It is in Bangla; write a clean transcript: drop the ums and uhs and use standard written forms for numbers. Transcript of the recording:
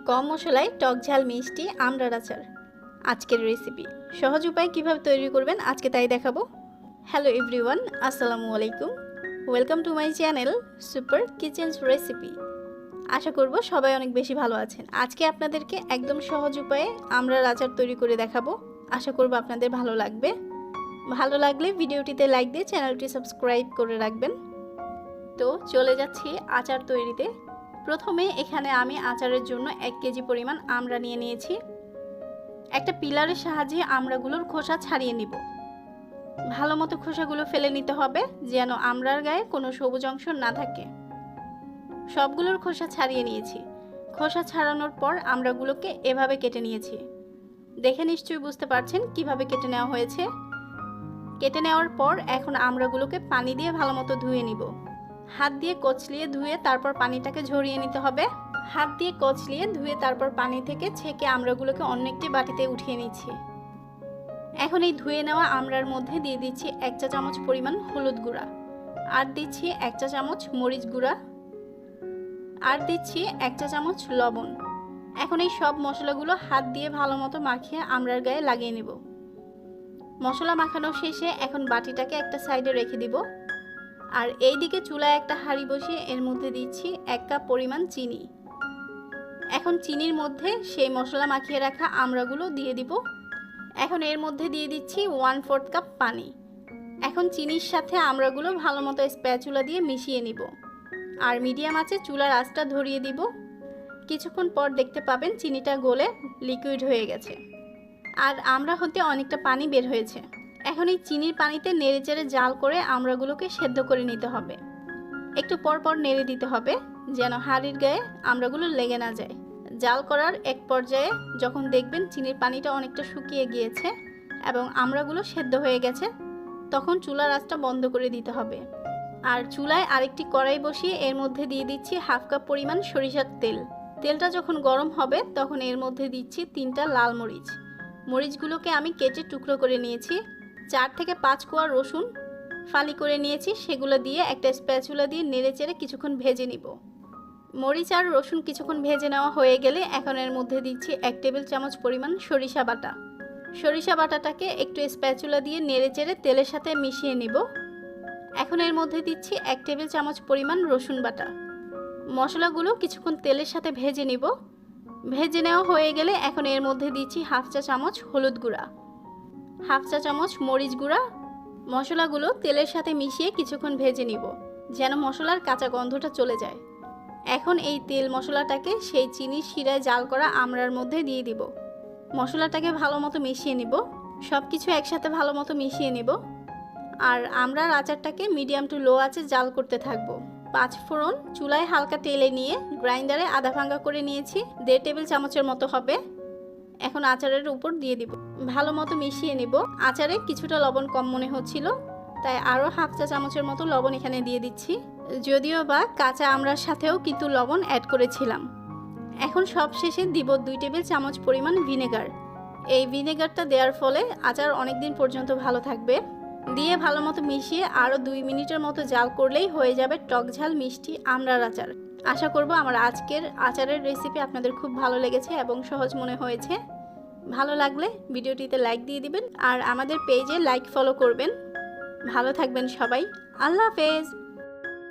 কম মশলায় টক ঝাল মিষ্টি আমড়ার আচার আজকের রেসিপি। সহজ উপায়ে কিভাবে তৈরি করবেন আজকে তাই দেখাবো। হ্যালো এভরিওয়ান, আসসালামু আলাইকুম। Welcome to my channel super kitchens recipe. আশা করব সবাই অনেক বেশি ভালো আছেন। আজকে আপনাদেরকে একদম সহজ উপায়ে আমড়ার আচার তৈরি করে দেখাবো। আশা করব আপনাদের ভালো লাগবে। ভালো লাগলে ভিডিওটিতে লাইক দিয়ে চ্যানেলটি সাবস্ক্রাইব করে রাখবেন। তো চলে যাচ্ছি আচার তৈরিতে। প্রথমে এখানে আমি আচারের জন্য 1 কেজি পরিমাণ আমড়া নিয়ে নিয়েছি। একটা পিলারের সাহায্যে আমড়াগুলোর খোসা ছাড়িয়ে নিব। ভালো মতো খোসাগুলো ফেলে নিতে হবে যেন আমড়ার গায়ে কোনো সবুজ অংশ না থাকে। সবগুলোর খোসা ছাড়িয়ে নিয়েছি। খোসা ছাড়ানোর পর আমড়াগুলোকে এভাবে কেটে নিয়েছি। দেখে নিশ্চয়ই বুঝতে পারছেন কিভাবে কেটে নেওয়া হয়েছে। কেটে নেওয়ার পর এখন আমড়াগুলোকে পানি দিয়ে ভালো মতো ধুয়ে নিব। হাত দিয়ে কচলিয়ে ধুয়ে তারপর পানিটাকে ঝরিয়ে নিতে হবে। হাত দিয়ে কচলিয়ে ধুয়ে তারপর পানি থেকে ছেঁকে আমড়াগুলোকে অন্য একটি বাটিতে উঠিয়ে নিচ্ছি। এখন এই ধুয়ে নেওয়া আমড়ার মধ্যে দিয়ে দিচ্ছি 1 চা চামচ পরিমাণ হলুদ গুঁড়া, আর দিচ্ছি 1 চা চামচ মরিচ গুঁড়া, আর দিচ্ছি 1 চা চামচ লবণ। এখন এই সব মশলাগুলো হাত দিয়ে ভালো মতো মাখিয়ে আমড়ার গায়ে লাগিয়ে নেব। মশলা মাখানো শেষে এখন বাটিটাকে একটা সাইডে রেখে দিব। আর এই দিকে চুলায় একটা হাঁড়ি বসিয়ে এর মধ্যে দিচ্ছি 1 কাপ পরিমাণ চিনি। এখন চিনির মধ্যে সেই মশলা মাখিয়ে রাখা আমড়াগুলো দিয়ে দিব। এখন এর মধ্যে দিয়ে দিচ্ছি 1/4 কাপ পানি। এখন চিনির সাথে আমড়াগুলো ভালো মতো স্প্যাচুলা দিয়ে মিশিয়ে নিব। আর মিডিয়াম আঁচে চুলার আঁচটা ধরিয়ে দিব। কিছুক্ষণ পর দেখতে পাবেন চিনিটা গলে লিকুইড হয়ে গেছে আর আমড়া হতে অনেকটা পানি বের হয়েছে। এখন এই চিনির পানিতে নেড়েচেড়ে জাল করে আমড়াগুলোকে সেদ্ধ করে নিতে হবে। একটু পর পর নেড়ে দিতে হবে যেন হাঁড়ির গায়ে আমড়াগুলো লেগে না যায়। জাল করার এক পর্যায়ে যখন দেখবেন চিনির পানিটা অনেকটা শুকিয়ে গিয়েছে এবং আমড়াগুলো সেদ্ধ হয়ে গেছে, তখন চুলার আঁচটা বন্ধ করে দিতে হবে। আর চুলায় আরেকটি কড়াই বসিয়ে এর মধ্যে দিয়ে দিচ্ছি 1/2 কাপ পরিমাণ সরিষার তেল। তেলটা যখন গরম হবে তখন এর মধ্যে দিচ্ছি 3টা লাল মরিচ। মরিচগুলোকে আমি কেটে টুকরো করে নিয়েছি। 4 থেকে 5 কোয়া রসুন ফালি করে নিয়েছি, সেগুলো দিয়ে একটা স্প্যাচুলা দিয়ে নেড়েচেড়ে কিছুক্ষণ ভেজে নিব। মরিচ আর রসুন কিছুক্ষণ ভেজে নেওয়া হয়ে গেলে এখন এর মধ্যে দিচ্ছি 1 টেবিল চামচ পরিমাণ সরিষা বাটা। সরিষা বাটাটাকে একটু স্প্যাচুলা দিয়ে নেড়েচেড়ে তেলের সাথে মিশিয়ে নিব। এখন এর মধ্যে দিচ্ছি 1 টেবিল চামচ পরিমাণ রসুন বাটা। মশলাগুলো কিছুক্ষণ তেলের সাথে ভেজে নিব। ভেজে নেওয়া হয়ে গেলে এখন এর মধ্যে দিচ্ছি 1/2 চা চামচ হলুদ গুঁড়া, 1/2 চা চামচ মরিচ গুঁড়া। মশলাগুলো তেলের সাথে মিশিয়ে কিছুক্ষণ ভেজে নিব যেন মশলার কাঁচা গন্ধটা চলে যায়। এখন এই তেল মশলাটাকে সেই চিনির শিরায় জাল করা আমড়ার মধ্যে দিয়ে দিব। মশলাটাকে ভালো মতো মিশিয়ে নিব। সব কিছু একসাথে ভালো মতো মিশিয়ে নিব। আর আমড়ার আচারটাকে মিডিয়াম টু লো আঁচে জাল করতে থাকবো। 5 ফোড়ন চুলায় হালকা তেলে নিয়ে গ্রাইন্ডারে আধা ভাঙ্গা করে নিয়েছি, 1.5 টেবিল চামচের মতো হবে। এখন আচারের উপর দিয়ে দিব। ভালো মতো মিশিয়ে নিব। আচারে কিছুটা লবণ কম মনে হচ্ছিল, তাই আরও 1/2 চা চামচের মতো লবণ এখানে দিয়ে দিচ্ছি। যদিও বা কাঁচা আমড়ার সাথেও কিন্তু লবণ অ্যাড করেছিলাম। এখন সব শেষে দিব 2 টেবিল চামচ পরিমাণ ভিনেগার। এই ভিনেগারটা দেওয়ার ফলে আচার অনেক দিন পর্যন্ত ভালো থাকবে। দিয়ে ভালো মতো মিশিয়ে আরও 2 মিনিটের মতো জাল করলেই হয়ে যাবে টক ঝাল মিষ্টি আমড়ার আচার। আশা করব আমার আজকের আচারের রেসিপি আপনাদের খুব ভালো লেগেছে এবং সহজ মনে হয়েছে। ভালো লাগলে ভিডিওটিতে লাইক দিয়ে দিবেন আর আমাদের পেজে লাইক ফলো করবেন। ভালো থাকবেন সবাই। আল্লাহ হাফেজ।